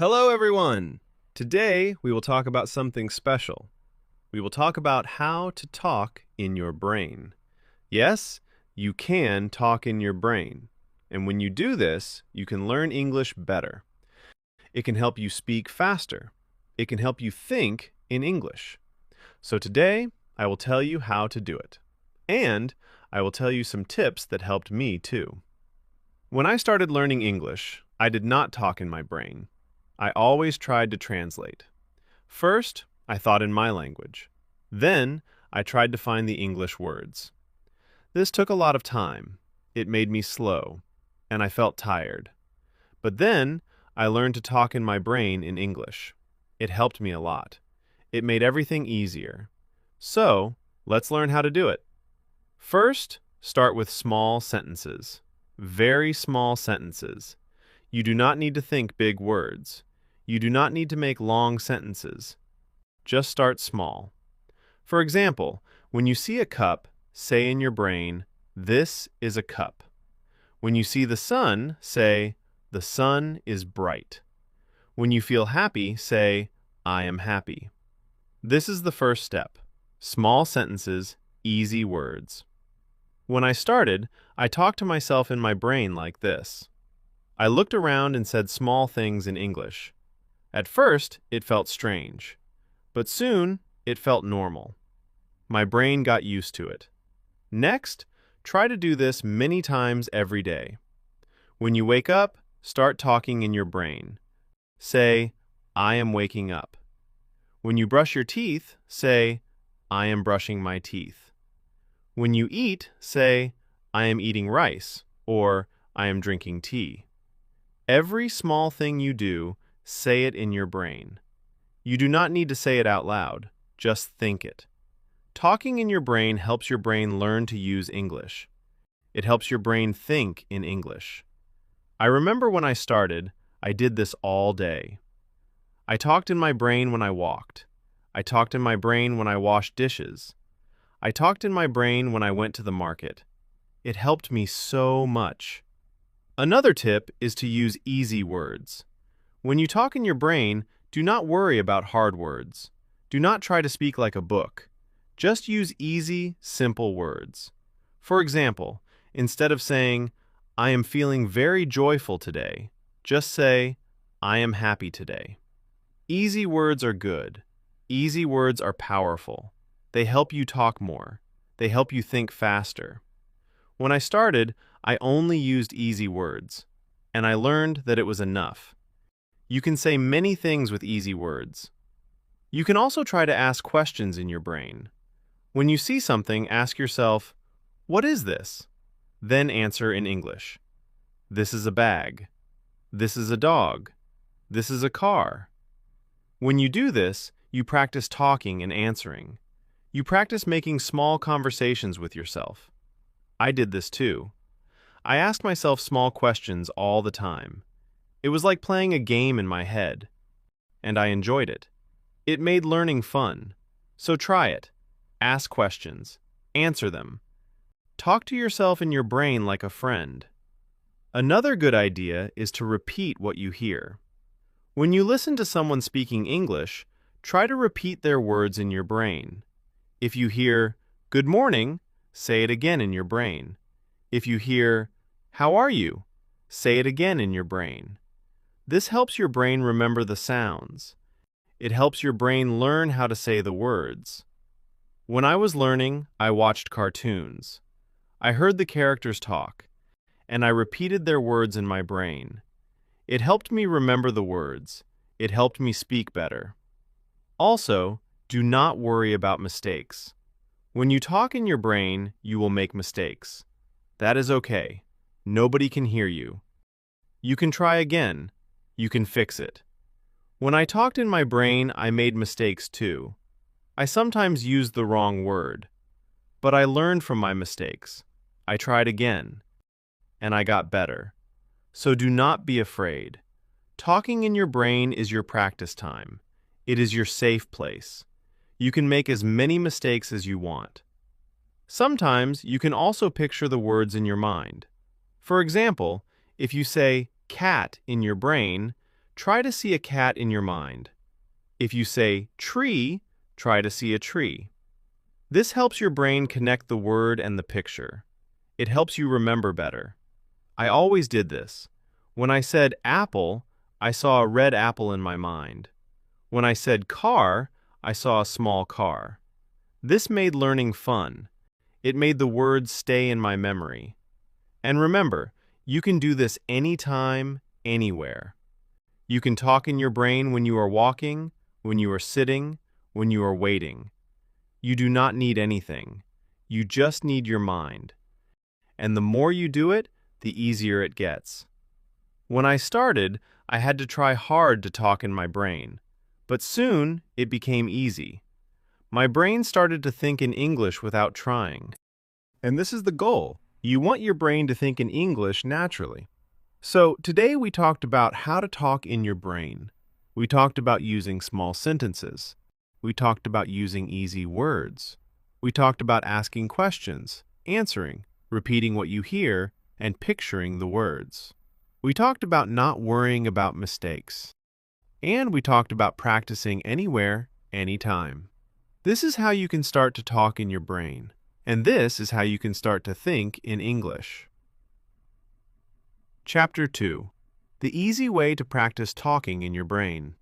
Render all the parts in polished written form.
Hello, everyone! Today, we will talk about something special. We will talk about how to talk in your brain. Yes, you can talk in your brain. And when you do this, you can learn English better. It can help you speak faster. It can help you think in English. So today, I will tell you how to do it. And I will tell you some tips that helped me too. When I started learning English, I did not talk in my brain. I always tried to translate. First, I thought in my language. Then, I tried to find the English words. This took a lot of time. It made me slow, and I felt tired. But then, I learned to talk in my brain in English. It helped me a lot. It made everything easier. So, let's learn how to do it. First, start with small sentences. Very small sentences. You do not need to think big words. You do not need to make long sentences. Just start small. For example, when you see a cup, say in your brain, "This is a cup." When you see the sun, say, "The sun is bright." When you feel happy, say, "I am happy." This is the first step. Small sentences, easy words. When I started, I talked to myself in my brain like this. I looked around and said small things in English. At first, it felt strange, but soon it felt normal. My brain got used to it. Next, try to do this many times every day. When you wake up, start talking in your brain. Say, "I am waking up." When you brush your teeth, say, "I am brushing my teeth." When you eat, say, "I am eating rice," or "I am drinking tea." Every small thing you do, say it in your brain. You do not need to say it out loud, just think it. Talking in your brain helps your brain learn to use English. It helps your brain think in English. I remember when I started, I did this all day. I talked in my brain when I walked. I talked in my brain when I washed dishes. I talked in my brain when I went to the market. It helped me so much. Another tip is to use easy words. When you talk in your brain, do not worry about hard words. Do not try to speak like a book. Just use easy, simple words. For example, instead of saying, "I am feeling very joyful today," just say, "I am happy today." Easy words are good. Easy words are powerful. They help you talk more. They help you think faster. When I started, I only used easy words, and I learned that it was enough. You can say many things with easy words. You can also try to ask questions in your brain. When you see something, ask yourself, "What is this?" Then answer in English. "This is a bag." "This is a dog." "This is a car." When you do this, you practice talking and answering. You practice making small conversations with yourself. I did this too. I asked myself small questions all the time. It was like playing a game in my head, and I enjoyed it. It made learning fun. So try it. Ask questions. Answer them. Talk to yourself in your brain like a friend. Another good idea is to repeat what you hear. When you listen to someone speaking English, try to repeat their words in your brain. If you hear, "Good morning," say it again in your brain. If you hear, "How are you?" say it again in your brain. This helps your brain remember the sounds. It helps your brain learn how to say the words. When I was learning, I watched cartoons. I heard the characters talk, and I repeated their words in my brain. It helped me remember the words. It helped me speak better. Also, do not worry about mistakes. When you talk in your brain, you will make mistakes. That is okay. Nobody can hear you. You can try again. You can fix it. When I talked in my brain, I made mistakes too. I sometimes used the wrong word. But I learned from my mistakes. I tried again. And I got better. So do not be afraid. Talking in your brain is your practice time. It is your safe place. You can make as many mistakes as you want. Sometimes you can also picture the words in your mind. For example, if you say cat in your brain, try to see a cat in your mind. If you say tree, try to see a tree. This helps your brain connect the word and the picture. It helps you remember better. I always did this. When I said apple, I saw a red apple in my mind. When I said car, I saw a small car. This made learning fun. It made the words stay in my memory. And remember, you can do this anytime, anywhere. You can talk in your brain when you are walking, when you are sitting, when you are waiting. You do not need anything. You just need your mind. And the more you do it, the easier it gets. When I started, I had to try hard to talk in my brain. But soon, it became easy. My brain started to think in English without trying. And this is the goal. You want your brain to think in English naturally. So today we talked about how to talk in your brain. We talked about using small sentences. We talked about using easy words. We talked about asking questions, answering, repeating what you hear, and picturing the words. We talked about not worrying about mistakes. And we talked about practicing anywhere, anytime. This is how you can start to talk in your brain. And this is how you can start to think in English. Chapter 2. The easy way to practice talking in your brain.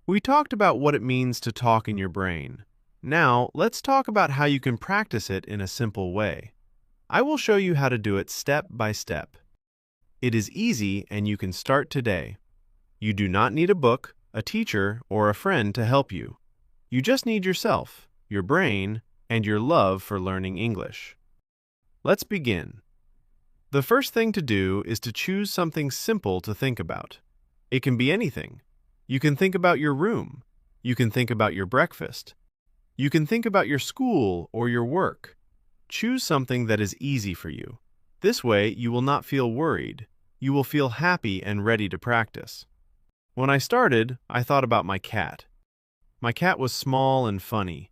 We talked about what it means to talk in your brain. Now, let's talk about how you can practice it in a simple way. I will show you how to do it step by step. It is easy and you can start today. You do not need a book, a teacher, or a friend to help you. You just need yourself, your brain, and your love for learning English. Let's begin. The first thing to do is to choose something simple to think about. It can be anything. You can think about your room. You can think about your breakfast. You can think about your school or your work. Choose something that is easy for you. This way, you will not feel worried. You will feel happy and ready to practice. When I started, I thought about my cat. My cat was small and funny.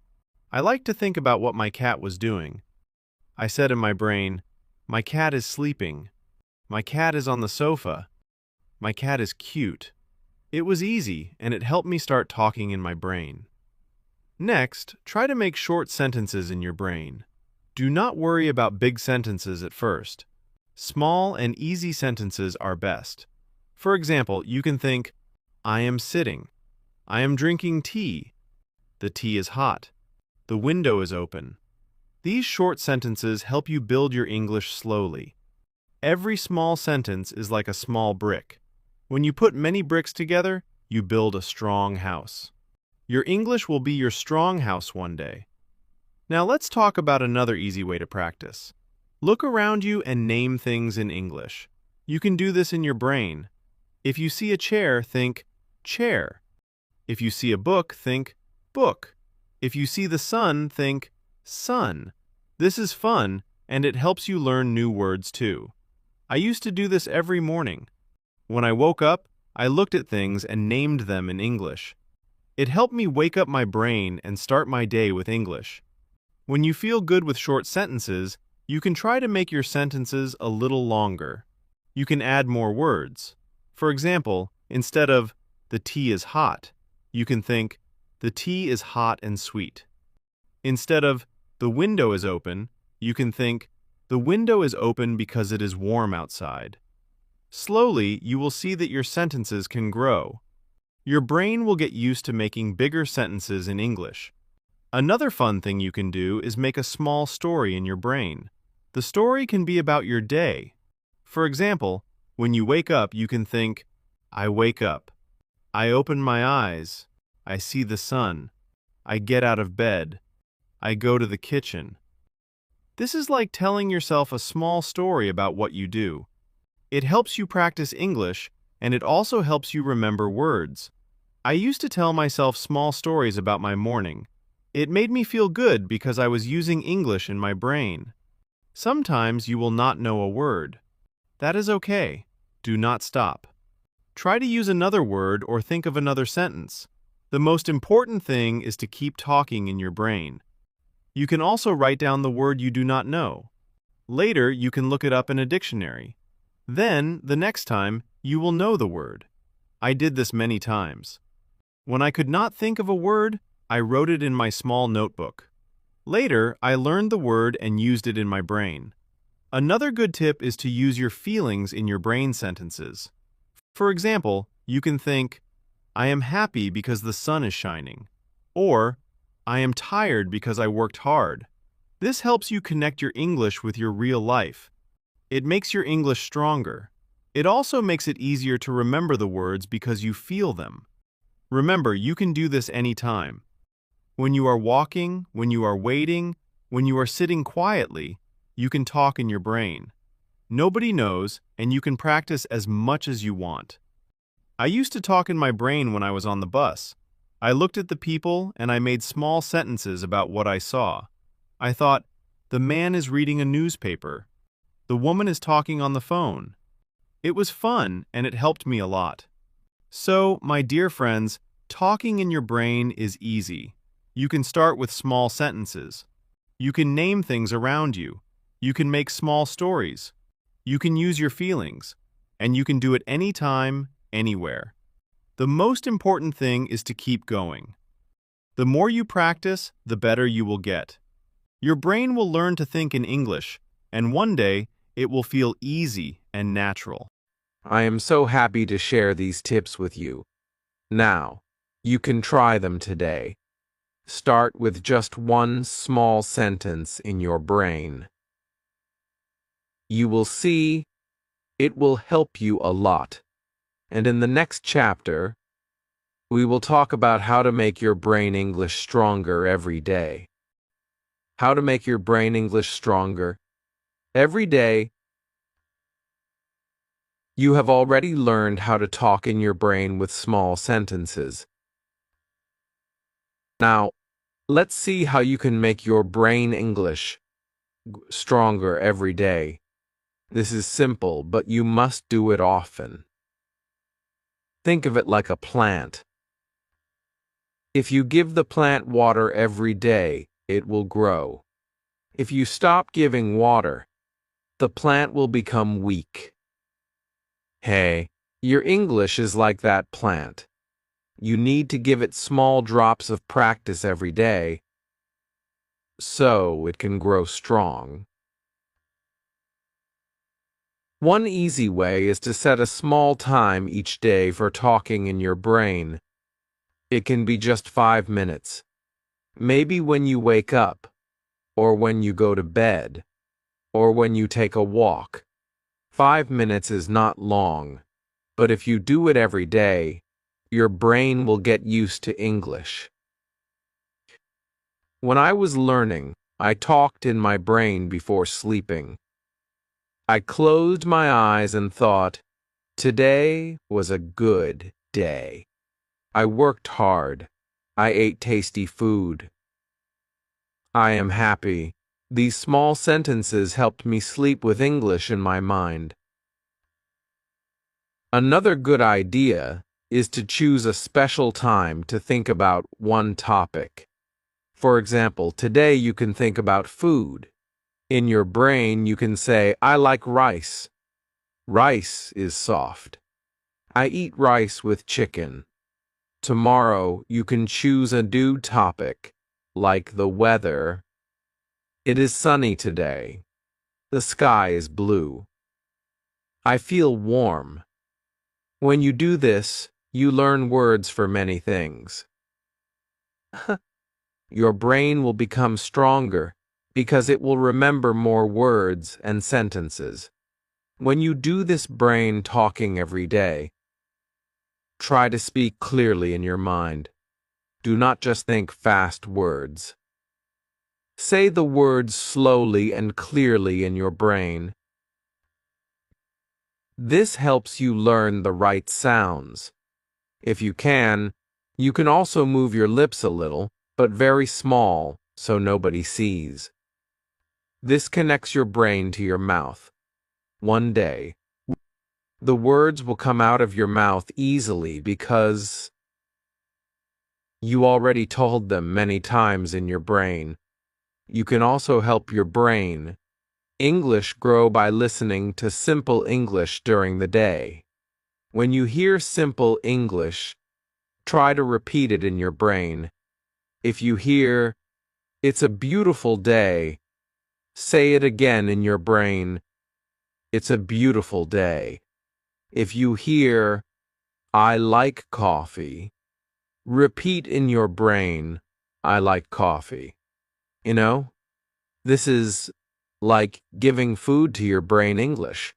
I liked to think about what my cat was doing. I said in my brain, my cat is sleeping. My cat is on the sofa. My cat is cute. It was easy, and it helped me start talking in my brain. Next, try to make short sentences in your brain. Do not worry about big sentences at first. Small and easy sentences are best. For example, you can think, I am sitting. I am drinking tea. The tea is hot. The window is open. These short sentences help you build your English slowly. Every small sentence is like a small brick. When you put many bricks together, you build a strong house. Your English will be your strong house one day. Now let's talk about another easy way to practice. Look around you and name things in English. You can do this in your brain. If you see a chair, think chair. If you see a book, think book. If you see the sun, think sun. This is fun, and it helps you learn new words too. I used to do this every morning. When I woke up, I looked at things and named them in English. It helped me wake up my brain and start my day with English. When you feel good with short sentences, you can try to make your sentences a little longer. You can add more words. For example, instead of the tea is hot, you can think the tea is hot and sweet. Instead of the window is open, you can think the window is open because it is warm outside. Slowly, you will see that your sentences can grow. Your brain will get used to making bigger sentences in English. Another fun thing you can do is make a small story in your brain. The story can be about your day. For example, when you wake up, you can think, I wake up. I open my eyes. I see the sun. I get out of bed. I go to the kitchen. This is like telling yourself a small story about what you do. It helps you practice English, and it also helps you remember words. I used to tell myself small stories about my morning. It made me feel good because I was using English in my brain. Sometimes you will not know a word. That is okay. Do not stop. Try to use another word or think of another sentence. The most important thing is to keep talking in your brain. You can also write down the word you do not know. Later, you can look it up in a dictionary. Then, the next time, you will know the word. I did this many times. When I could not think of a word, I wrote it in my small notebook. Later, I learned the word and used it in my brain. Another good tip is to use your feelings in your brain sentences. For example, you can think, I am happy because the sun is shining, or I am tired because I worked hard. This helps you connect your English with your real life. It makes your English stronger. It also makes it easier to remember the words because you feel them. Remember, you can do this anytime. When you are walking, when you are waiting, when you are sitting quietly, you can talk in your brain. Nobody knows, and you can practice as much as you want. I used to talk in my brain when I was on the bus. I looked at the people and I made small sentences about what I saw. I thought, the man is reading a newspaper. The woman is talking on the phone. It was fun and it helped me a lot. So, my dear friends, talking in your brain is easy. You can start with small sentences. You can name things around you. You can make small stories. You can use your feelings. And you can do it anytime, anywhere. The most important thing is to keep going. The more you practice, the better you will get. Your brain will learn to think in English, and one day it will feel easy and natural. I am so happy to share these tips with you. Now, you can try them today. Start with just one small sentence in your brain. You will see it will help you a lot. And in the next chapter, we will talk about how to make your brain English stronger every day. How to make your brain English stronger every day. You have already learned how to talk in your brain with small sentences. Now, let's see how you can make your brain English stronger every day. This is simple, but you must do it often. Think of it like a plant. If you give the plant water every day, it will grow. If you stop giving water, the plant will become weak. Hey, your English is like that plant. You need to give it small drops of practice every day so it can grow strong. One easy way is to set a small time each day for talking in your brain. It can be just 5 minutes. Maybe when you wake up, or when you go to bed, or when you take a walk. 5 minutes is not long, but if you do it every day, your brain will get used to English. When I was learning, I talked in my brain before sleeping. I closed my eyes and thought, today was a good day. I worked hard. I ate tasty food. I am happy. These small sentences helped me sleep with English in my mind. Another good idea is to choose a special time to think about one topic. For example, today you can think about food. In your brain, you can say, I like rice. Rice is soft. I eat rice with chicken. Tomorrow, you can choose a new topic, like the weather. It is sunny today. The sky is blue. I feel warm. When you do this, you learn words for many things. Your brain will become stronger because it will remember more words and sentences. When you do this brain talking every day, try to speak clearly in your mind. Do not just think fast words. Say the words slowly and clearly in your brain. This helps you learn the right sounds. If you can also move your lips a little, but very small, so nobody sees. This connects your brain to your mouth. One day, the words will come out of your mouth easily because you already told them many times in your brain. You can also help your brain English grow by listening to simple English during the day. When you hear simple English, try to repeat it in your brain. If you hear, "It's a beautiful day," say it again in your brain, "It's a beautiful day." If you hear, "I like coffee," repeat in your brain, "I like coffee." You know, this is like giving food to your brain English.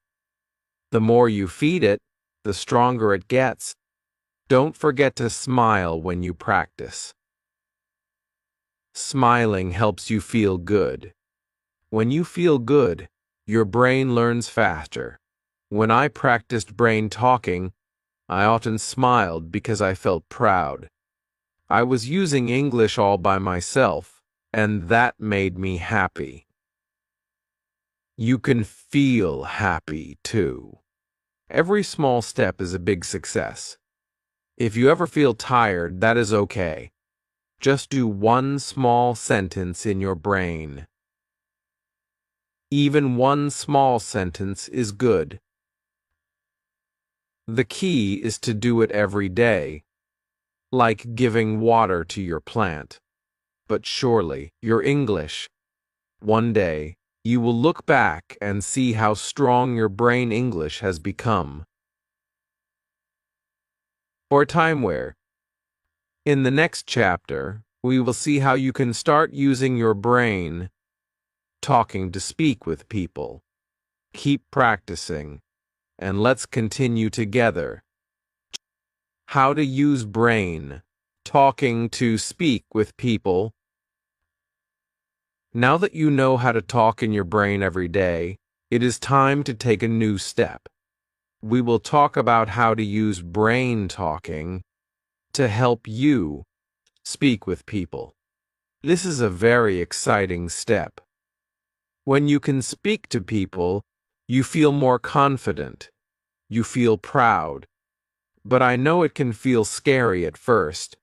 The more you feed it, the stronger it gets. Don't forget to smile when you practice. Smiling helps you feel good. When you feel good, your brain learns faster. When I practiced brain talking, I often smiled because I felt proud. I was using English all by myself, and that made me happy. You can feel happy too. Every small step is a big success. If you ever feel tired, that is okay. Just do one small sentence in your brain. Even one small sentence is good. The key is to do it every day, like giving water to your plant. But surely, your English. One day, you will look back and see how strong your brain English has become. Or time where, in the next chapter, we will see how you can start using your brain talking to speak with people. Keep practicing, and let's continue together. How to use brain talking to speak with people. Now that you know how to talk in your brain every day, it is time to take a new step. We will talk about how to use brain talking to help you speak with people. This is a very exciting step. When you can speak to people, you feel more confident. You feel proud. But I know it can feel scary at first.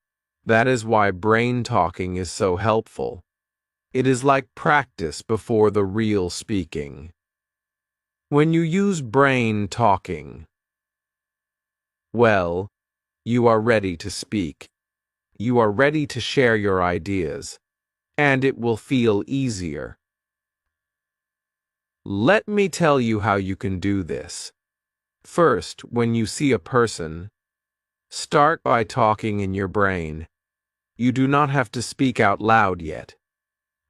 That is why brain talking is so helpful. It is like practice before the real speaking. When you use brain talking, well, you are ready to speak. You are ready to share your ideas, and it will feel easier. Let me tell you how you can do this. First, when you see a person, start by talking in your brain. You do not have to speak out loud yet.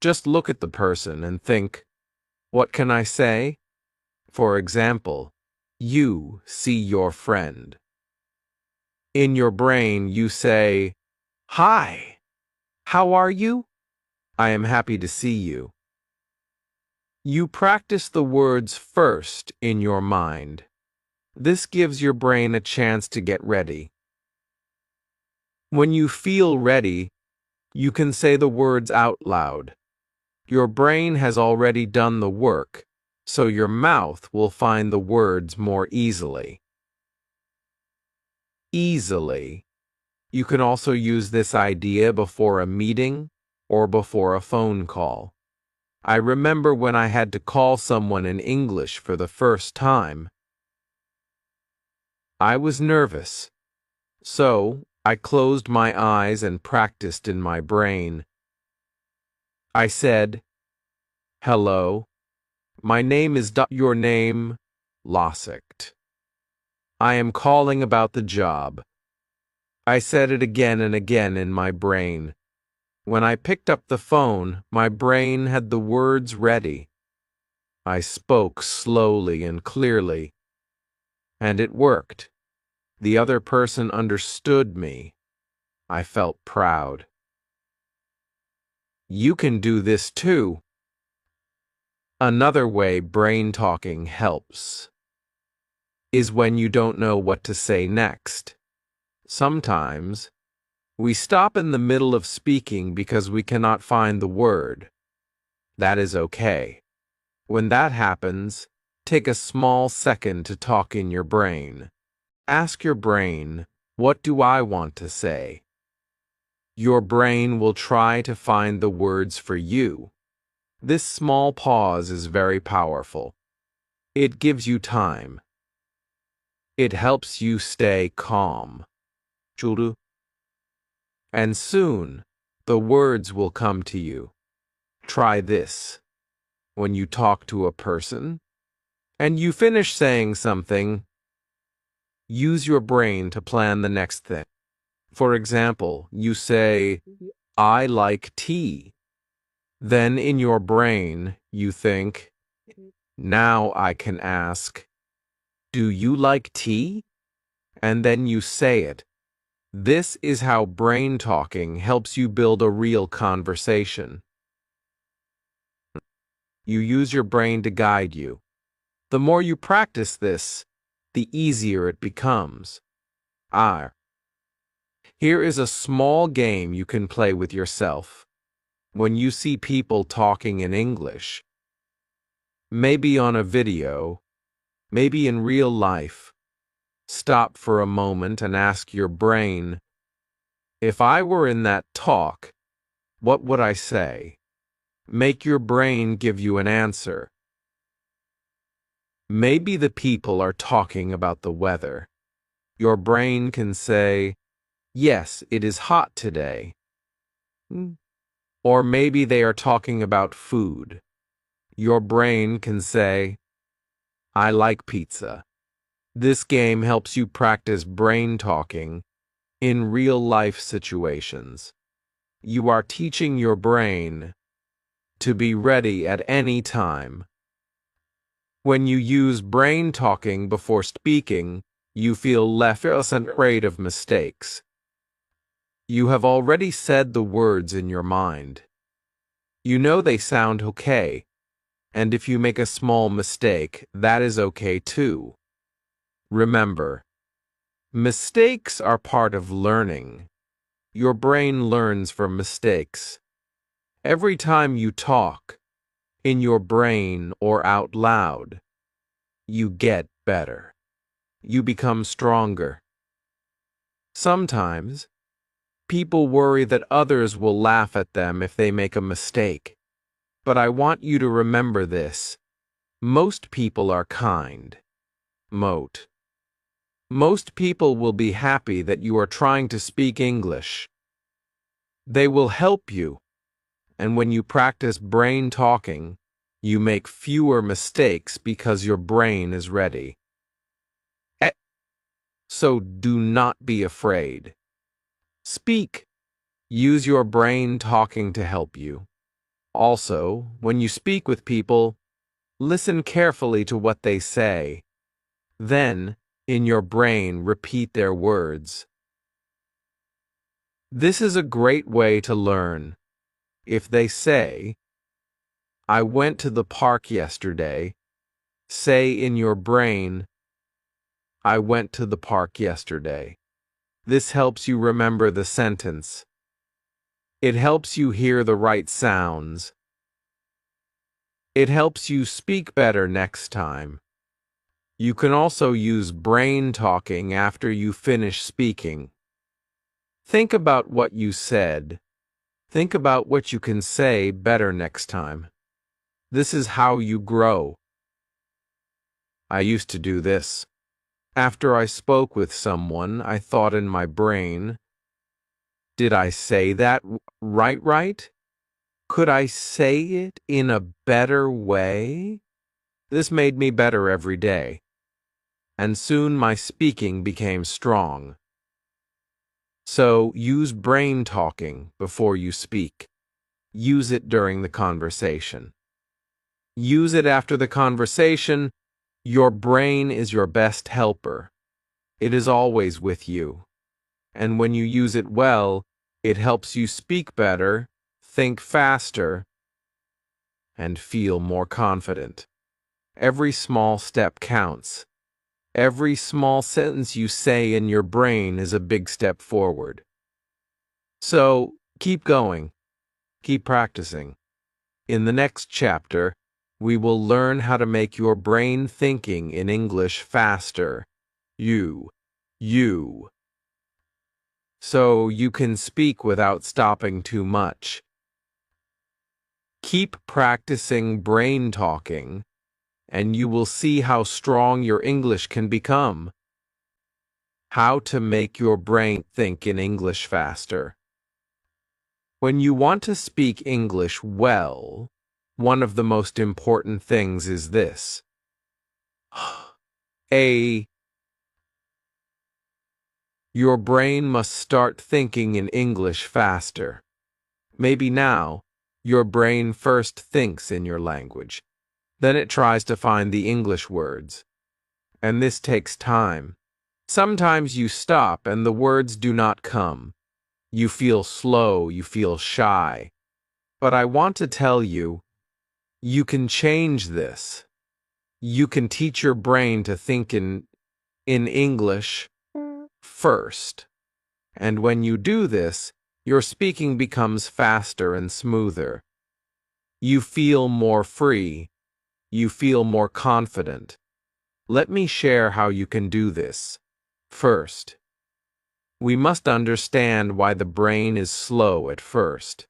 Just look at the person and think, what can I say? For example, you see your friend. In your brain, you say, "Hi, how are you? I am happy to see you." You practice the words first in your mind. This gives your brain a chance to get ready. When you feel ready, you can say the words out loud. Your brain has already done the work, so your mouth will find the words more easily. Easily. You can also use this idea before a meeting or before a phone call. I remember when I had to call someone in English for the first time. I was nervous, so I closed my eyes and practiced in my brain. I said, "Hello, my name is your name, Losict. I am calling about the job." I said it again and again in my brain. When I picked up the phone, my brain had the words ready. I spoke slowly and clearly, and it worked. The other person understood me. I felt proud. You can do this too. Another way brain talking helps is when you don't know what to say next. Sometimes, we stop in the middle of speaking because we cannot find the word. That is okay. When that happens, take a small second to talk in your brain. Ask your brain, what do I want to say? Your brain will try to find the words for you. This small pause is very powerful. It gives you time. It helps you stay calm. 주르. And soon, the words will come to you. Try this. When you talk to a person, and you finish saying something, use your brain to plan the next thing. For example, you say, I like tea. Then in your brain, you think, now I can ask, do you like tea? And then you say it. This is how brain talking helps you build a real conversation. You use your brain to guide you. The more you practice this, the easier it becomes. Here is a small game you can play with yourself. When you see people talking in English, maybe on a video, maybe in real life, stop for a moment and ask your brain, if I were in that talk, what would I say? Make your brain give you an answer. Maybe the people are talking about the weather. Your brain can say, yes, it is hot today. Or maybe they are talking about food. Your brain can say, I like pizza. This game helps you practice brain talking in real-life situations. You are teaching your brain to be ready at any time. When you use brain talking before speaking, you feel less afraid of mistakes. You have already said the words in your mind. You know they sound okay, and if you make a small mistake, that is okay too. Remember, mistakes are part of learning. Your brain learns from mistakes. Every time you talk, in your brain or out loud, you get better. You become stronger. Sometimes, people worry that others will laugh at them if they make a mistake. But I want you to remember this. Most people are kind. Most people will be happy that you are trying to speak English. They will help you. And when you practice brain talking, you make fewer mistakes because your brain is ready. So do not be afraid. Speak. Use your brain talking to help you. Also, when you speak with people, listen carefully to what they say. Then, in your brain, repeat their words. This is a great way to learn. If they say, I went to the park yesterday, say in your brain, I went to the park yesterday. This helps you remember the sentence. It helps you hear the right sounds. It helps you speak better next time. You can also use brain talking after you finish speaking. Think about what you said. Think about what you can say better next time. This is how you grow. I used to do this. After I spoke with someone, I thought in my brain, did I say that right? Could I say it in a better way? This made me better every day. And soon my speaking became strong. So use brain talking before you speak. Use it during the conversation. Use it after the conversation. Your brain is your best helper. It is always with you. And when you use it well, it helps you speak better, think faster, and feel more confident. Every small step counts. Every small sentence you say in your brain is a big step forward. So, keep going. Keep practicing. In the next chapter, we will learn how to make your brain thinking in English faster. So you can speak without stopping too much. Keep practicing brain talking, and you will see how strong your English can become. How to make your brain think in English faster. When you want to speak English well, one of the most important things is this. A. Your brain must start thinking in English faster. Maybe now, your brain first thinks in your language. Then it tries to find the English words. And this takes time. Sometimes you stop and the words do not come. You feel slow, you feel shy. But I want to tell you, you can change this. You can teach your brain to think in English first. And when you do this, your speaking becomes faster and smoother. You feel more free. You feel more confident. Let me share how you can do this. First, we must understand why the brain is slow at first.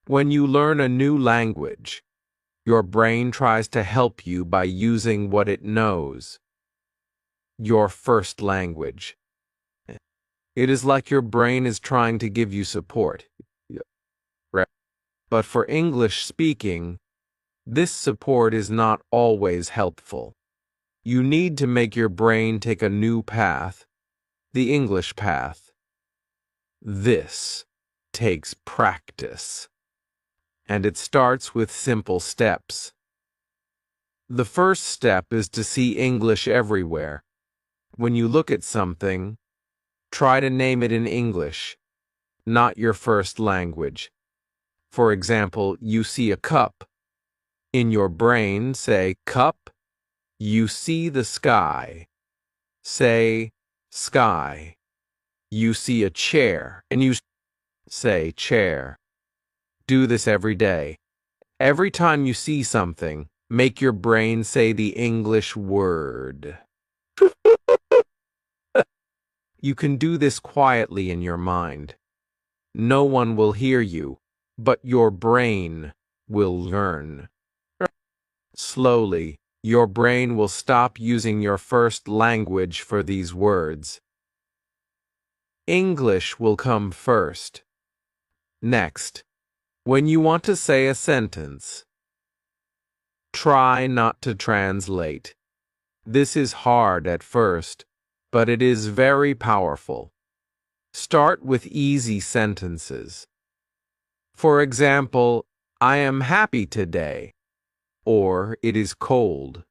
When you learn a new language, your brain tries to help you by using what it knows. Your first language. It is like your brain is trying to give you support. But for English speaking, this support is not always helpful. You need to make your brain take a new path, the English path. This takes practice, and it starts with simple steps. The first step is to see English everywhere. When you look at something, try to name it in English, not your first language. For example, you see a cup. In your brain, say cup. You see the sky. Say sky. You see a chair, and you say chair. Do this every day. Every time you see something, make your brain say the English word. You can do this quietly in your mind. No one will hear you, but your brain will learn. Slowly, your brain will stop using your first language for these words. English will come first. Next, when you want to say a sentence, try not to translate. This is hard at first, but it is very powerful. Start with easy sentences. For example, I am happy today, or it is cold,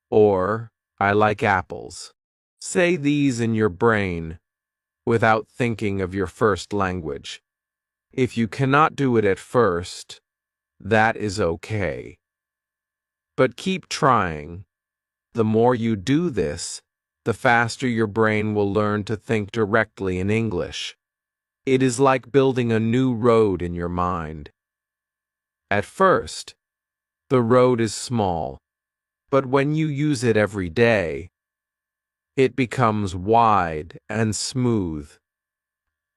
or I like apples. Say these in your brain without thinking of your first language. If you cannot do it at first, that is okay. But keep trying. The more you do this, the faster your brain will learn to think directly in English. It is like building a new road in your mind. At first, the road is small, but when you use it every day, it becomes wide and smooth.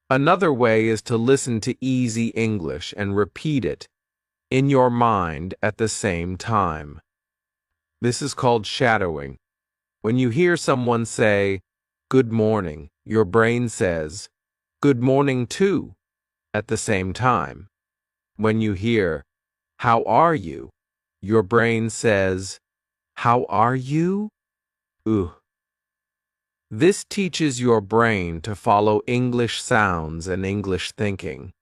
Another way is to listen to easy English and repeat it in your mind at the same time. This is called shadowing. When you hear someone say, "Good morning," your brain says, "Good morning too," at the same time. When you hear, "How are you?" your brain says, "How are you?" Ooh. This teaches your brain to follow English sounds and English thinking.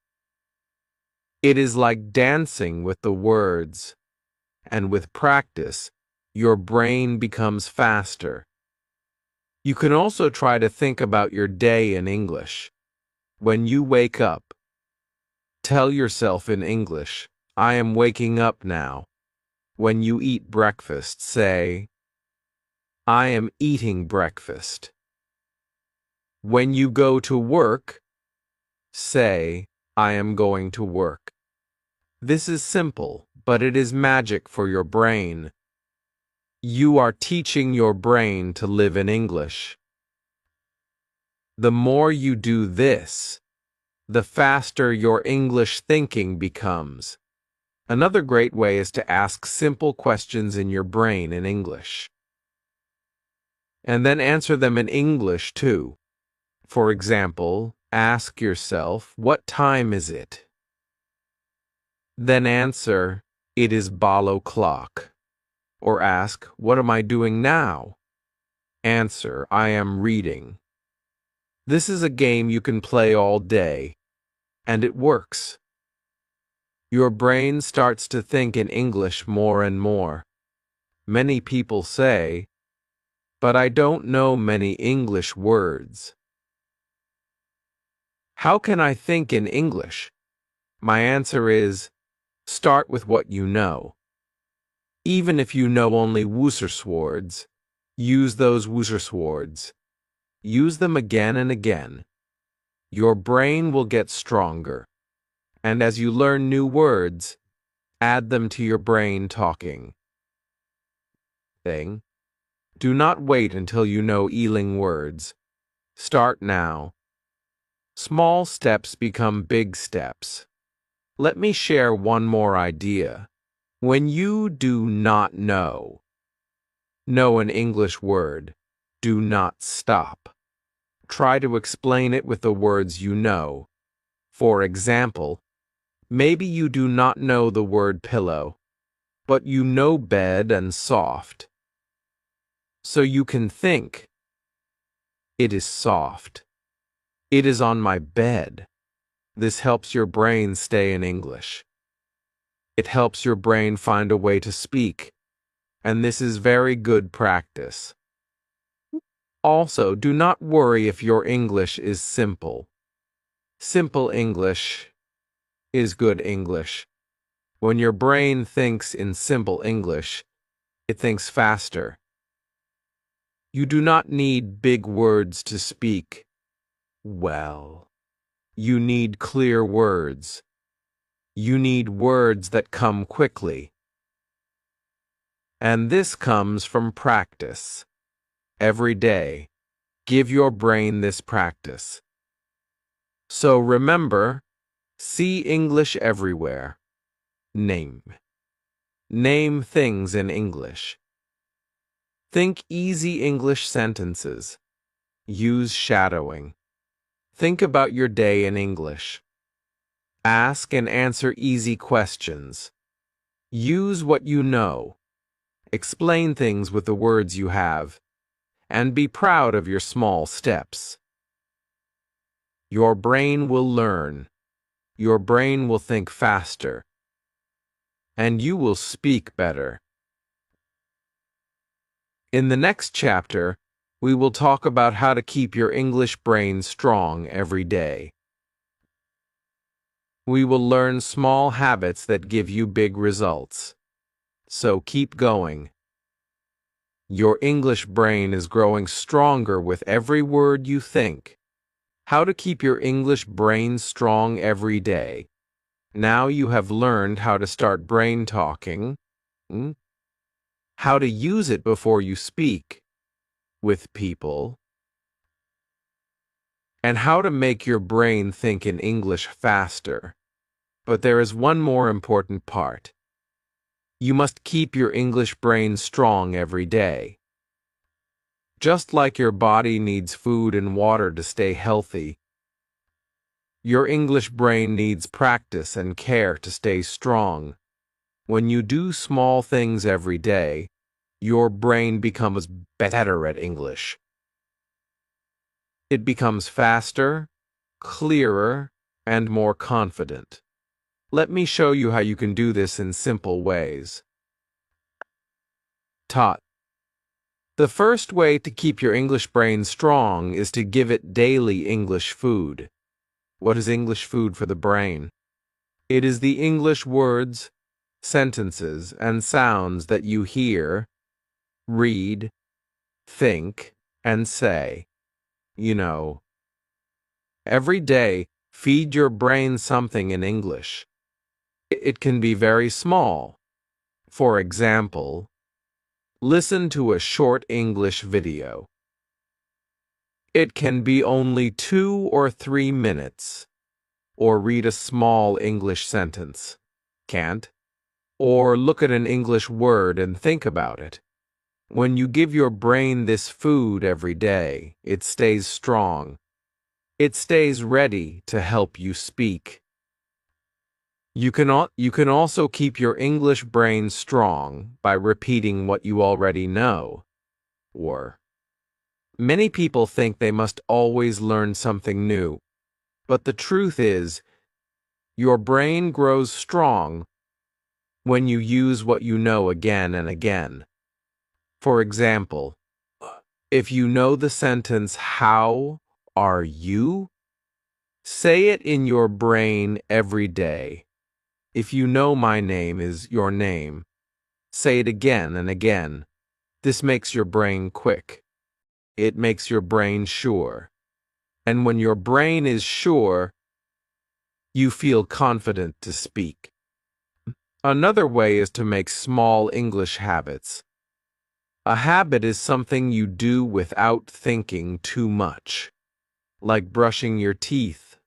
It is like dancing with the words, and with practice, your brain becomes faster. You can also try to think about your day in English. When you wake up, tell yourself in English, "I am waking up now." When you eat breakfast, say, "I am eating breakfast." When you go to work, say, "I am going to work." This is simple, but it is magic for your brain. You are teaching your brain to live in English. The more you do this, the faster your English thinking becomes. Another great way is to ask simple questions in your brain in English. and then answer them in English too. For example, ask yourself, what time is it? Then answer, it is ball o'clock. Or ask, what am I doing now? Answer, I am reading. This is a game you can play all day, and it works. Your brain starts to think in English more and more. Many people say, but I don't know many English words. How can I think in English? My answer is, start with what you know. Even if you know only Wooserswords, use those Wooserswords. Use them again and again. Your brain will get stronger. And as you learn new words, add them to your brain talking. Do not wait until you know Ealing words. Start now. Small steps become big steps. Let me share one more idea. When you do not know an English word, do not stop. Try to explain it with the words you know. For example, maybe you do not know the word pillow, but you know bed and soft. So you can think, it is soft. It is on my bed. This helps your brain stay in English. It helps your brain find a way to speak, and this is very good practice. Also, do not worry if your English is simple. Simple English is good English. When your brain thinks in simple English, it thinks faster. You do not need big words to speak well. You need clear words. You need words that come quickly. And this comes from practice. Every day, give your brain this practice. So remember, see English everywhere. Name. Name things in English. Think easy English sentences. Use shadowing. Think about your day in English. Ask and answer easy questions. Use what you know. Explain things with the words you have. And be proud of your small steps. Your brain will learn. Your brain will think faster. And you will speak better. In the next chapter, we will talk about how to keep your English brain strong every day. We will learn small habits that give you big results. So keep going. Your English brain is growing stronger with every word you think. How to keep your English brain strong every day. Now you have learned how to start brain talking, how to use it before you speak with people, and how to make your brain think in English faster. But there is one more important part. You must keep your English brain strong every day. Just like your body needs food and water to stay healthy, your English brain needs practice and care to stay strong. When you do small things every day, your brain becomes better at English. It becomes faster, clearer, and more confident. Let me show you how you can do this in simple ways. Taught. The first way to keep your English brain strong is to give it daily English food. What is English food for the brain? It is the English words, sentences, and sounds that you hear, read, think, and say. You know. Every day, feed your brain something in English. It can be very small. For example, listen to a short English video. It can be only 2 or 3 minutes. Or read a small English sentence. Can't? Or look at an English word and think about it. When you give your brain this food every day, it stays strong. It stays ready to help you speak. You can also keep your English brain strong by repeating what you already know. Or, many people think they must always learn something new, but the truth is, your brain grows strong when you use what you know again and again. For example, if you know the sentence, "How are you?" say it in your brain every day. If you know "My name is your name," say it again and again. This makes your brain quick. It makes your brain sure. And when your brain is sure, you feel confident to speak. Another way is to make small English habits. A habit is something you do without thinking too much, like brushing your teeth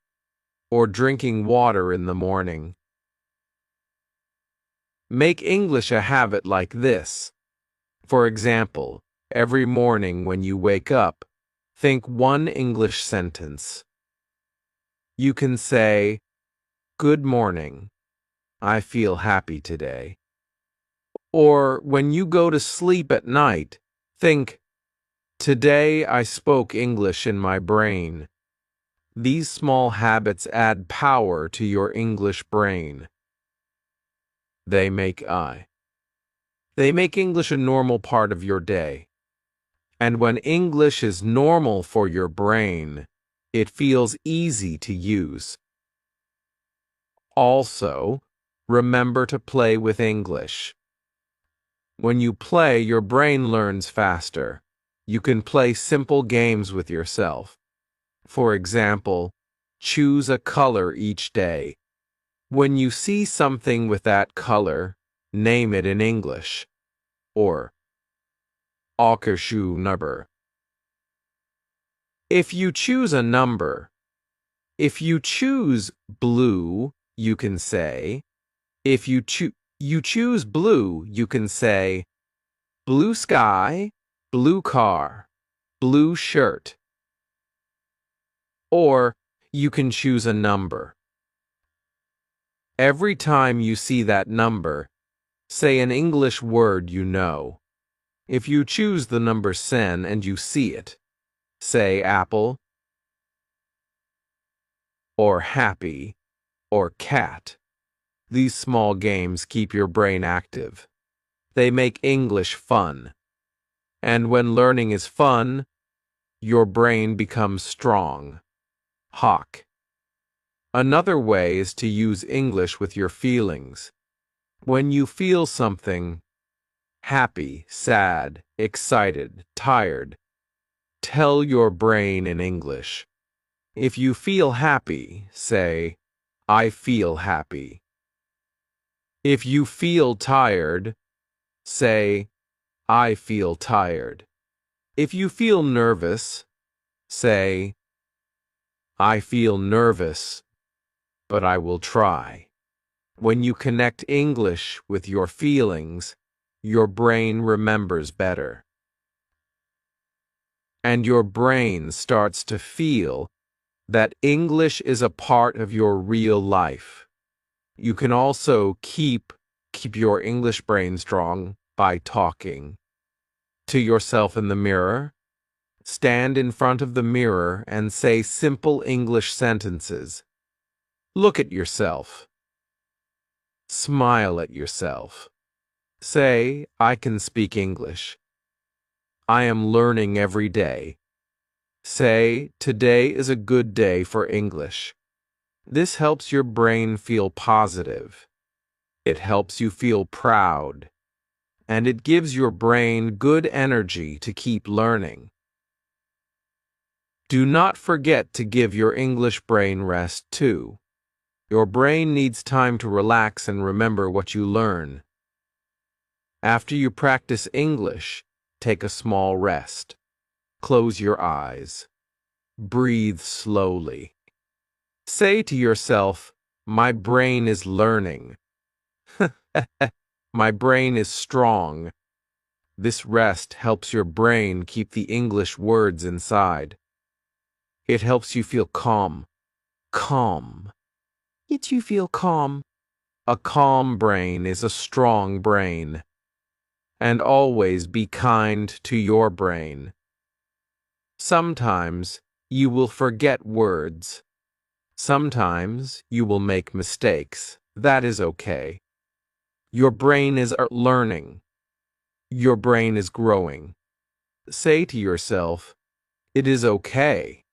or drinking water in the morning. Make English a habit like this. For example, every morning when you wake up, think one English sentence. You can say, "Good morning. I feel happy today." Or when you go to sleep at night, think, "Today I spoke English in my brain." These small habits add power to your English brain. They make English a normal part of your day. And when English is normal for your brain, it feels easy to use. Also, remember to play with English. When you play, your brain learns faster. You can play simple games with yourself. For example, choose a color each day. When you see something with that color, name it in English. Or, "Akashu number." If you choose a number, if you choose blue, you can say, if you choose blue, you can say, "Blue sky, blue car, blue shirt." Or you can choose a number. Every time you see that number, say an English word you know. If you choose the number 10 and you see it, say apple, or happy, or cat. These small games keep your brain active. They make English fun. And when learning is fun, your brain becomes strong. Hawk. Another way is to use English with your feelings. When you feel something, happy, sad, excited, tired, tell your brain in English. If you feel happy, say, "I feel happy." If you feel tired, say, "I feel tired." If you feel nervous, say, "I feel nervous, but I will try." When you connect English with your feelings, your brain remembers better. And your brain starts to feel that English is a part of your real life. You can also keep your English brain strong by talking to yourself in the mirror. Stand in front of the mirror and say simple English sentences. Look at yourself. Smile at yourself. Say, "I can speak English. I am learning every day." Say, "Today is a good day for English." This helps your brain feel positive. It helps you feel proud. And it gives your brain good energy to keep learning. Do not forget to give your English brain rest too. Your brain needs time to relax and remember what you learn. After you practice English, take a small rest. Close your eyes. Breathe slowly. Say to yourself, "My brain is learning." My brain is strong. This rest helps your brain keep the English words inside. It helps you feel calm. Calm. Yet you feel calm. A calm brain is a strong brain. And always be kind to your brain. Sometimes you will forget words. Sometimes you will make mistakes. That is okay. Your brain is learning. Your brain is growing. Say to yourself, it is okay.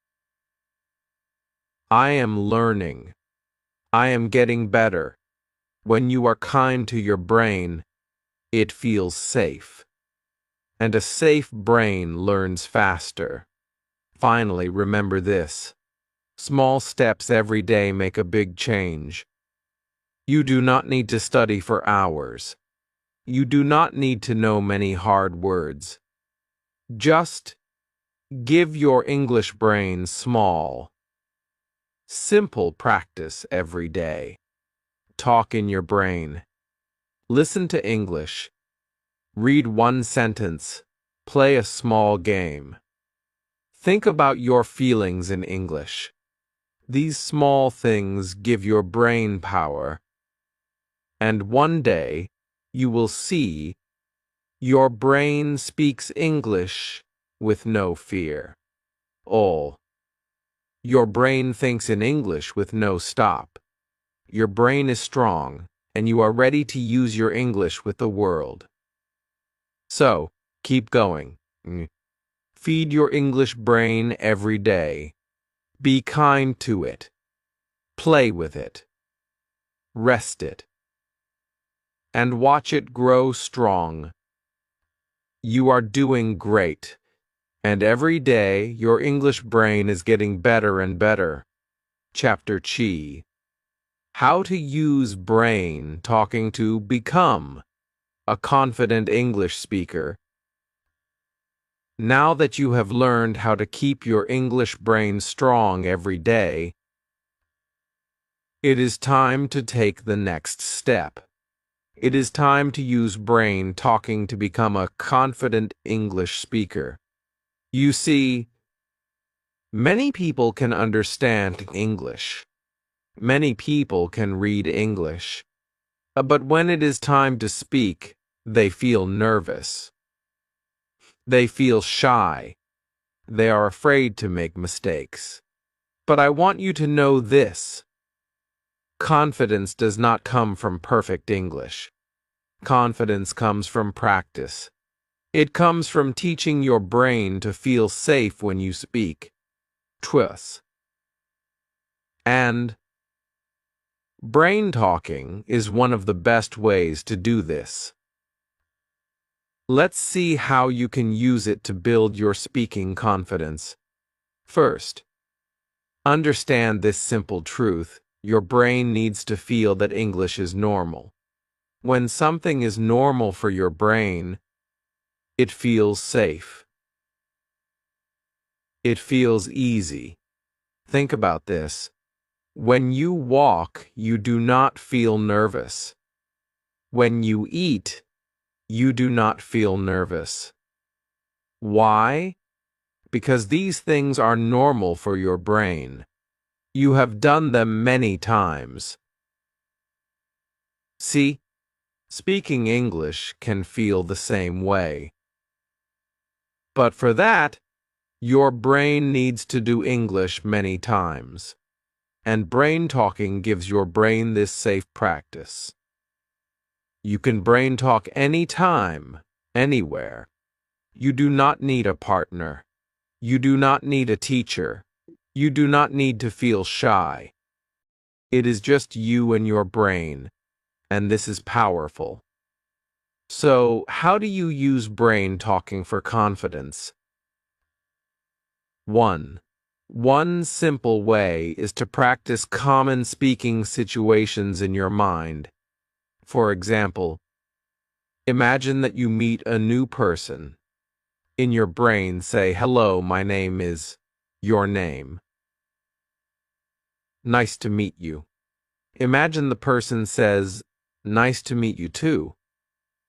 I am learning. I am getting better. When you are kind to your brain, it feels safe. And a safe brain learns faster. Finally, remember this. Small steps every day make a big change. You do not need to study for hours. You do not need to know many hard words. Just give your English brain small, simple practice every day. Talk in your brain. Listen to English. Read one sentence. Play a small game. Think about your feelings in English. These small things give your brain power. And one day, you will see your brain speaks English with no fear. All. Your brain thinks in English with no stop. Your brain is strong, and you are ready to use your English with the world. So, keep going. Feed your English brain every day. Be kind to it. Play with it. Rest it. And watch it grow strong. You are doing great. And every day, your English brain is getting better and better. Chapter Chi. How to use brain talking to become a confident English speaker. Now that you have learned how to keep your English brain strong every day, it is time to take the next step. It is time to use brain talking to become a confident English speaker. You see, many people can understand English. Many people can read English. But when it is time to speak, they feel nervous. They feel shy. They are afraid to make mistakes. But I want you to know this. Confidence does not come from perfect English. Confidence comes from practice. It comes from teaching your brain to feel safe when you speak. Trust. And brain talking is one of the best ways to do this. Let's see how you can use it to build your speaking confidence. First, understand this simple truth. Your brain needs to feel that English is normal. When something is normal for your brain, it feels safe. It feels easy. Think about this. When you walk, you do not feel nervous. When you eat, you do not feel nervous. Why? Because these things are normal for your brain. You have done them many times. See, speaking English can feel the same way. But for that, your brain needs to do English many times. And brain talking gives your brain this safe practice. You can brain talk anytime, anywhere. You do not need a partner. You do not need a teacher. You do not need to feel shy. It is just you and your brain, and this is powerful. So, how do you use brain talking for confidence? 1. One simple way is to practice common speaking situations in your mind. For example, imagine that you meet a new person. In your brain, say, "Hello, my name is," your name. "Nice to meet you." Imagine the person says, "Nice to meet you too."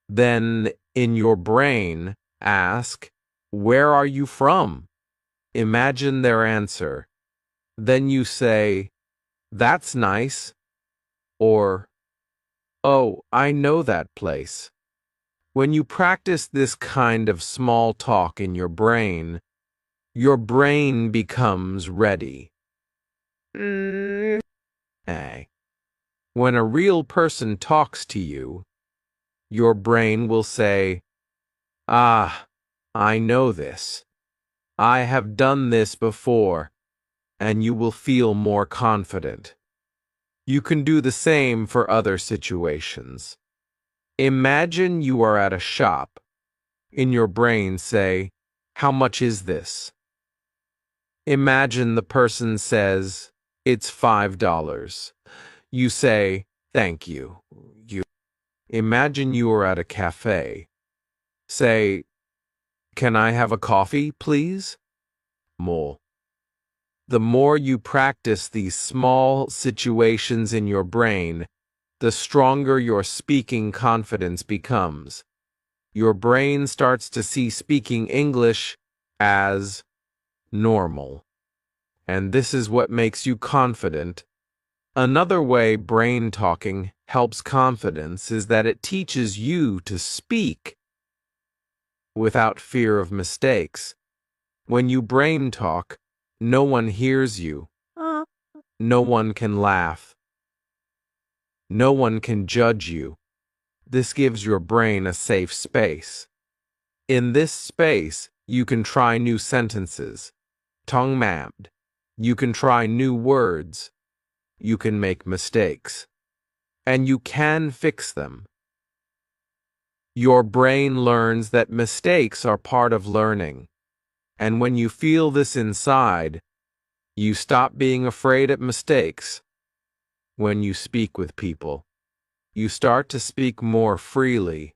Then In your brain, ask, "Where are you from?" Imagine their answer. Then you say, "That's nice," or, "Oh, I know that place." When you practice this kind of small talk in your brain becomes ready. A. When a real person talks to you, your brain will say, "Ah, I know this. I have done this before," and you will feel more confident. You can do the same for other situations. Imagine you are at a shop. In your brain, say, "How much is this?" Imagine the person says, "It's $5. You say, "Thank you." Imagine you are at a cafe. Say, "Can I have a coffee, please?" More. The more you practice these small situations in your brain, the stronger your speaking confidence becomes. Your brain starts to see speaking English as normal. And this is what makes you confident. Another way brain talking helps confidence is that it teaches you to speak without fear of mistakes. When you brain talk, no one hears you. No one can laugh. No one can judge you. This gives your brain a safe space. In this space, you can try new sentences. Tongmamd. You can try new words. You can make mistakes. And you can fix them. Your brain learns that mistakes are part of learning. And when you feel this inside, you stop being afraid of mistakes. When you speak with people, you start to speak more freely.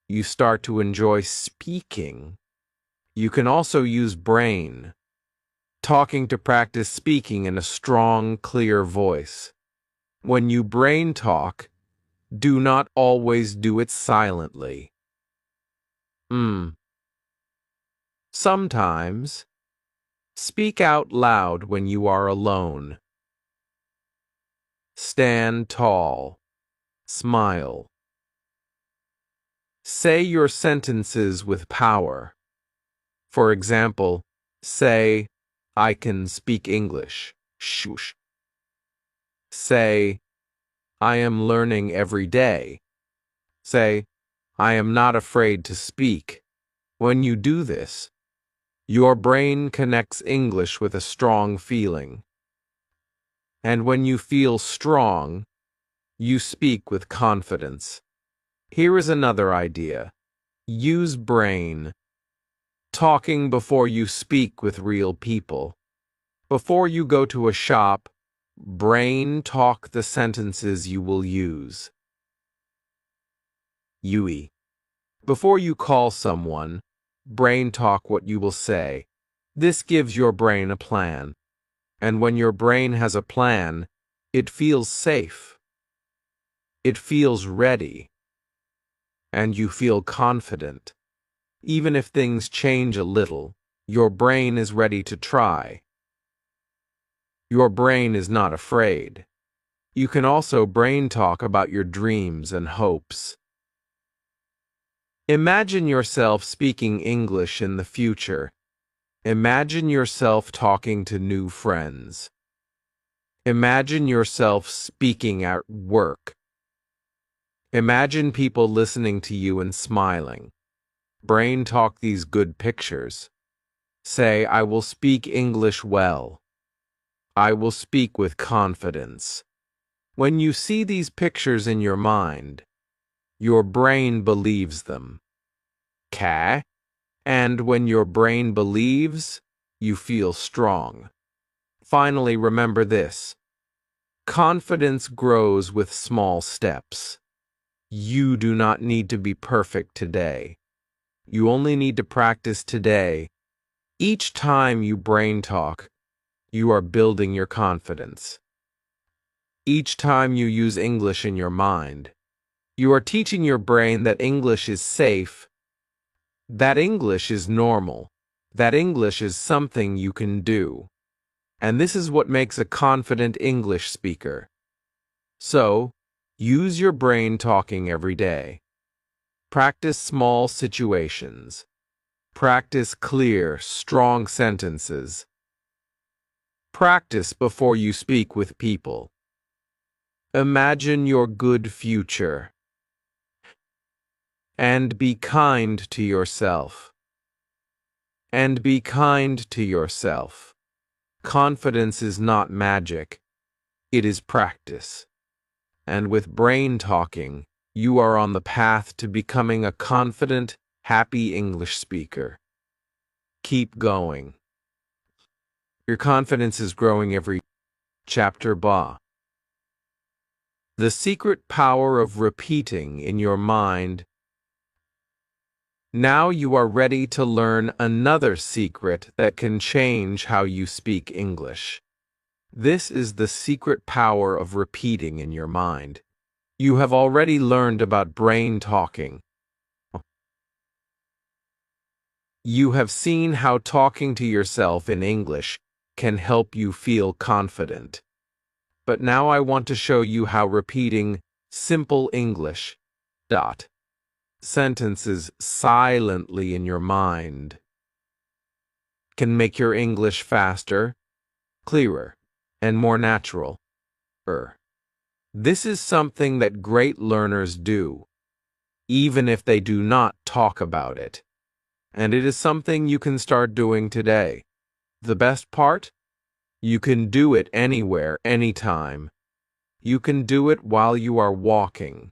You start to enjoy speaking. You can also use brain talking to practice speaking in a strong, clear voice. When you brain talk, do not always do it silently. Sometimes, speak out loud when you are alone. Stand tall. Smile. Say your sentences with power. For example, say, "I can speak English." Shush. Say, "I am learning every day." Say, "I am not afraid to speak." When you do this, your brain connects English with a strong feeling. And when you feel strong, you speak with confidence. Here is another idea. Use brain. Talking before you speak with real people. Before you go to a shop, brain talk the sentences you will use. Yui. Before you call someone, brain talk what you will say. This gives your brain a plan. And when your brain has a plan, it feels safe. It feels ready. And you feel confident. Even if things change a little, your brain is ready to try. Your brain is not afraid. You can also brain talk about your dreams and hopes. Imagine yourself speaking English in the future. Imagine yourself talking to new friends. Imagine yourself speaking at work. Imagine people listening to you and smiling. Brain talk these good pictures. Say, "I will speak English well. I will speak with confidence." When you see these pictures in your mind, your brain believes them. Ka? And when your brain believes, you feel strong. Finally, remember this. Confidence grows with small steps. You do not need to be perfect today. You only need to practice today. Each time you brain talk, you are building your confidence. Each time you use English in your mind, You are teaching your brain that English is safe, that English is normal, that English is something you can do. And this is what makes a confident English speaker. So, use your brain talking every day. Practice small situations. Practice clear, strong sentences. Practice before you speak with people. Imagine your good future. And be kind to yourself. And be kind to yourself. Confidence is not magic. It is practice. And with brain talking, you are on the path to becoming a confident, happy English speaker. Keep going. Your confidence is growing every chapter. The secret power of repeating in your mind. Now you are ready to learn another secret that can change how you speak English. This is the secret power of repeating in your mind. You have already learned about brain talking. You have seen how talking to yourself in English can help you feel confident. But now I want to show you how repeating simple English sentences silently in your mind can make your English faster, clearer, and more natural. This is something that great learners do, even if they do not talk about it. And it is something you can start doing today. The best part? You can do it anywhere, anytime. You can do it while you are walking,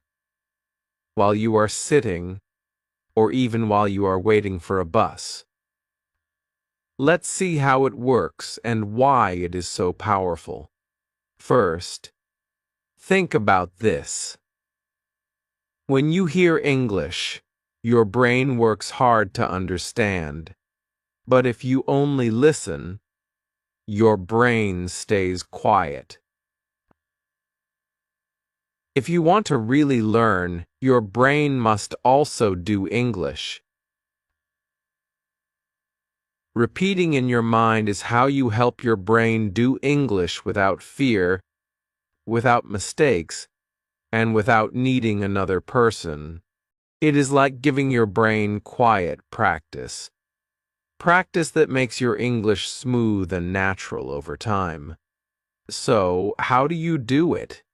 while you are sitting, or even while you are waiting for a bus. Let's see how it works and why it is so powerful. First, think about this. When you hear English, your brain works hard to understand. But if you only listen, your brain stays quiet. If you want to really learn, your brain must also do English. Repeating in your mind is how you help your brain do English without fear, without mistakes, and without needing another person. It is like giving your brain quiet practice. Practice that makes your English smooth and natural over time. So, how do you do it?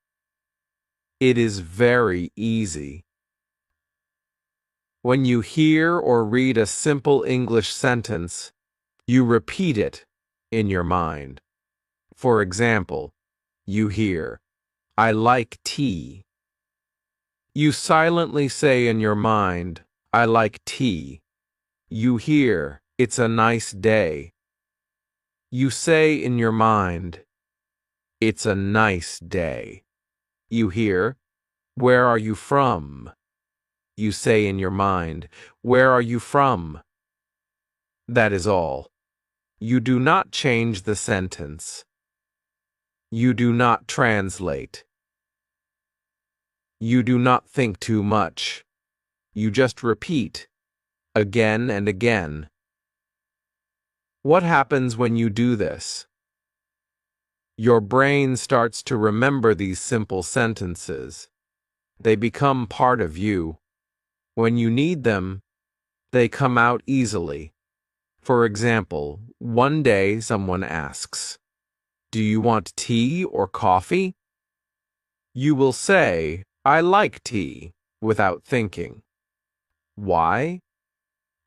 It is very easy. When you hear or read a simple English sentence, you repeat it in your mind. For example, you hear, "I like tea." You silently say in your mind, "I like tea." You hear, "It's a nice day." You say in your mind, "It's a nice day." You hear, "Where are you from?" You say in your mind, "Where are you from?" That is all. You do not change the sentence. You do not translate. You do not think too much. You just repeat, again and again. What happens when you do this? Your brain starts to remember these simple sentences. They become part of you. When you need them, they come out easily. For example, one day someone asks, "Do you want tea or coffee?" You will say, "I like tea," without thinking. Why?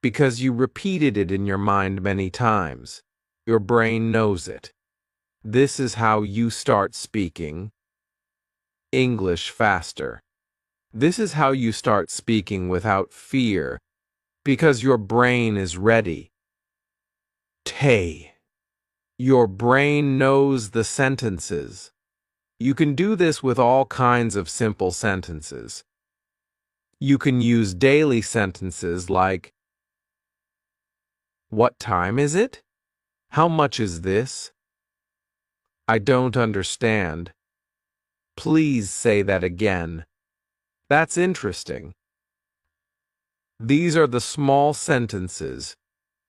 Because you repeated it in your mind many times. Your brain knows it. This is how you start speaking English faster. This is how you start speaking without fear, because your brain is ready. Your brain knows the sentences. You can do this with all kinds of simple sentences. You can use daily sentences like, "What time is it? How much is this? I don't understand. Please say that again." That's interesting. These are the small sentences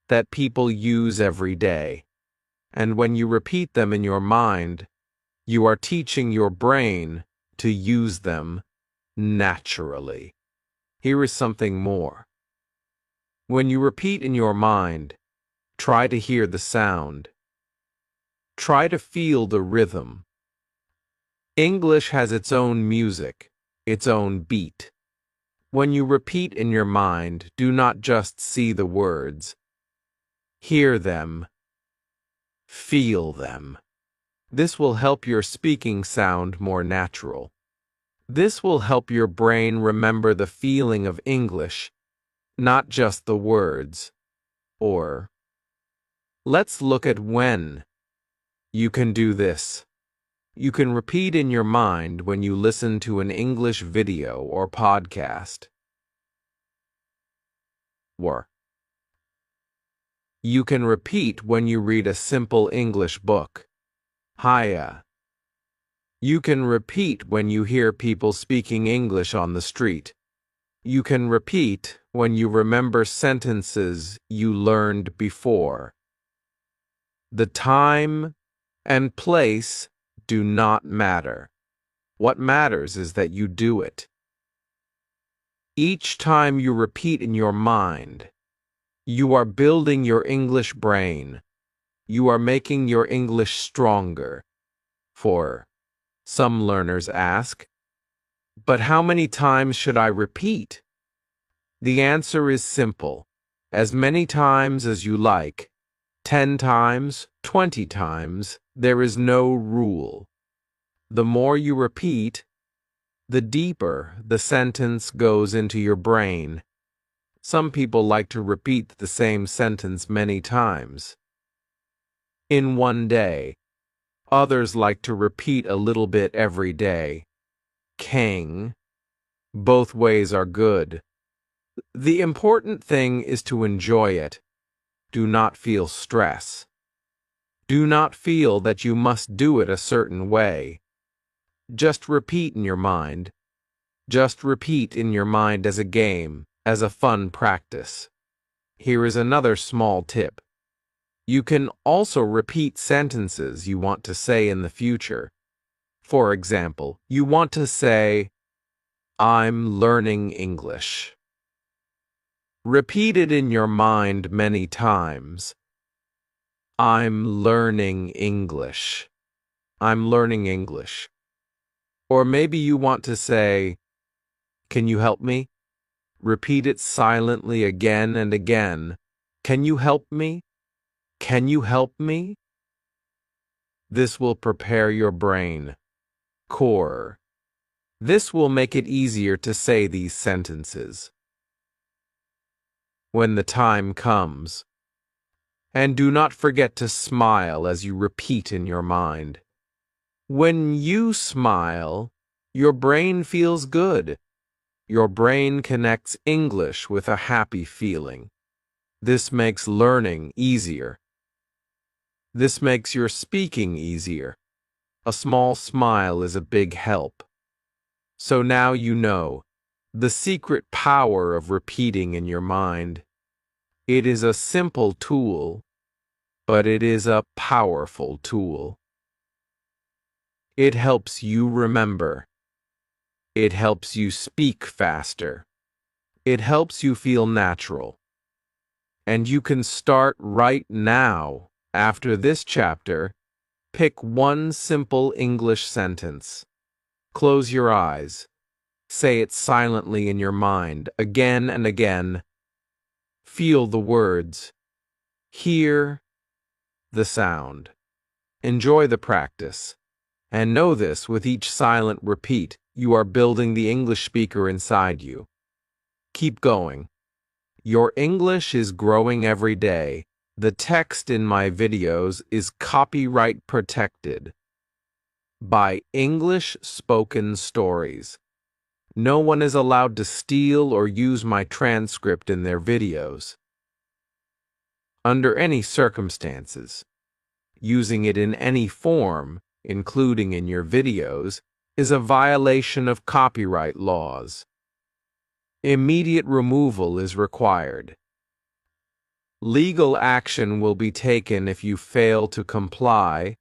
that people use every day. And when you repeat them in your mind, you are teaching your brain to use them naturally. Here is something more. When you repeat in your mind, try to hear the sound. Try to feel the rhythm. English has its own music, its own beat. When you repeat in your mind, do not just see the words. Hear them. Feel them. This will help your speaking sound more natural. This will help your brain remember the feeling of English, not just the words. Or, let's look at when you can do this. You can repeat in your mind when you listen to an English video or podcast. Or, you can repeat when you read a simple English book. Hiya. You can repeat when you hear people speaking English on the street. You can repeat when you remember sentences you learned before. The time and place do not matter. What matters is that you do it. Each time you repeat in your mind, you are building your English brain. You are making your English stronger. For some learners ask, but how many times should I repeat? The answer is simple. As many times as you like. 10 times, 20 times, there is no rule. The more you repeat, the deeper the sentence goes into your brain. Some people like to repeat the same sentence many times in one day. Others like to repeat a little bit every day. King. Both ways are good. The important thing is to enjoy it. Do not feel stress. Do not feel that you must do it a certain way. Just repeat in your mind. Just repeat in your mind as a game, as a fun practice. Here is another small tip. You can also repeat sentences you want to say in the future. For example, you want to say, I'm learning English. Repeat it in your mind many times. I'm learning English. I'm learning English. Or maybe you want to say, can you help me? Repeat it silently again and again. Can you help me? Can you help me? This will prepare your brain. Core. This will make it easier to say these sentences when the time comes. And do not forget to smile as you repeat in your mind. When you smile, your brain feels good. Your brain connects English with a happy feeling. This makes learning easier. This makes your speaking easier. A small smile is a big help. So now you know the secret power of repeating in your mind. It is a simple tool, but it is a powerful tool. It helps you remember. It helps you speak faster. It helps you feel natural. And you can start right now. After this chapter, pick one simple English sentence. Close your eyes. Say it silently in your mind, again and again. Feel the words. Hear the sound. Enjoy the practice. And know this, with each silent repeat, you are building the English speaker inside you. Keep going. Your English is growing every day. The text in my videos is copyright protected by English Spoken Stories. No one is allowed to steal or use my transcript in their videos. Under any circumstances, using it in any form, including in your videos, is a violation of copyright laws. Immediate removal is required. Legal action will be taken if you fail to comply